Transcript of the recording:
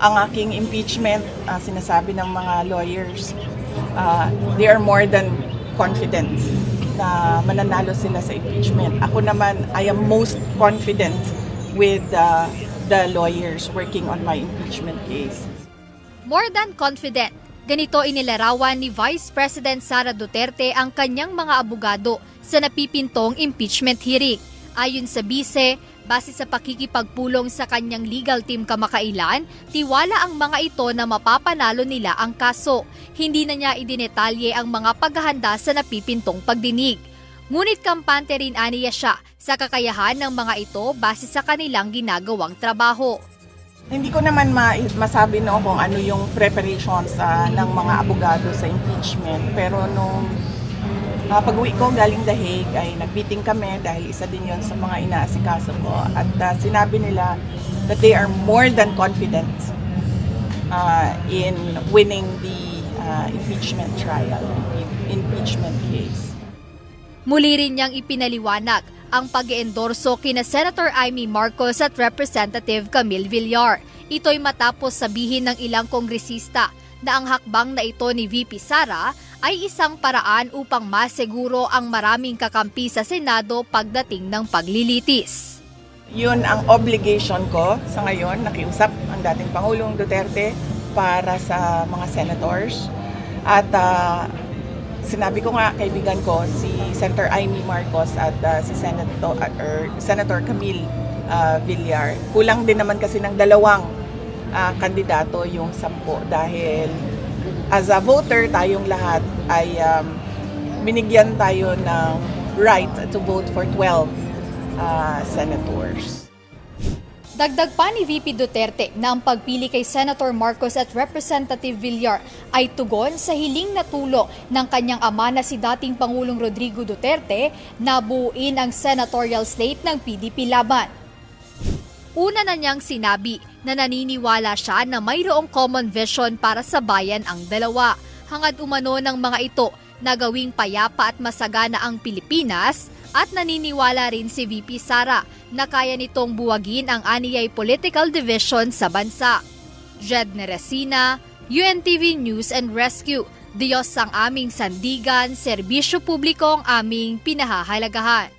ang aking impeachment, sinasabi ng mga lawyers, they are more than confident na mananalo sila sa impeachment. Ako naman, I am most confident with the lawyers working on my impeachment case. More than confident. Ganito inilarawan ni Vice President Sara Duterte ang kanyang mga abogado sa napipintong impeachment hearing. Ayon sa bise, base sa pakikipagpulong sa kanyang legal team kamakailan, tiwala ang mga ito na mapapanalo nila ang kaso. Hindi na niya idinetalye ang mga paghahanda sa napipintong pagdinig. Ngunit kampante rin aniya siya sa kakayahan ng mga ito base sa kanilang ginagawang trabaho. Hindi ko naman masabi no kung ano yung preparations ng mga abogado sa impeachment. Pero nung pag-uwi ko galing The Hague ay nag-meeting kami dahil isa din yon sa mga inaasikaso ko. At sinabi nila that they are more than confident in winning the impeachment trial, impeachment case. Muli rin niyang ipinaliwanag ang pag-eendorso kina Senator Amy Marcos at Representative Camille Villar. Ito'y matapos sabihin ng ilang kongresista na ang hakbang na ito ni VP Sara ay isang paraan upang maseguro ang maraming kakampi sa Senado pagdating ng paglilitis. Yun ang obligation ko sa ngayon, nakiusap ang dating Pangulong Duterte para sa mga senators. At sinabi ko nga, kaibigan ko, si Senator Amy Marcos at si Senator Camille Villar. Kulang din naman kasi ng dalawang kandidato yung 10 dahil as a voter, tayong lahat ay binigyan tayo ng right to vote for 12 senators. Dagdag pa ni VP Duterte na ang pagpili kay Senator Marcos at Representative Villar ay tugon sa hiling na tulong ng kanyang ama na si dating Pangulong Rodrigo Duterte na buuin ang senatorial slate ng PDP laban. Una na niyang sinabi na naniniwala siya na mayroong common vision para sa bayan ang dalawa. Hangad umano ng mga ito na gawing payapa at masagana ang Pilipinas at naniniwala rin si VP Sara na kaya nitong buwagin ang aniyay political division sa bansa. Jed Neresina, UNTV News and Rescue. Diyos ang aming sandigan, serbisyo publiko ang aming pinahahalagahan.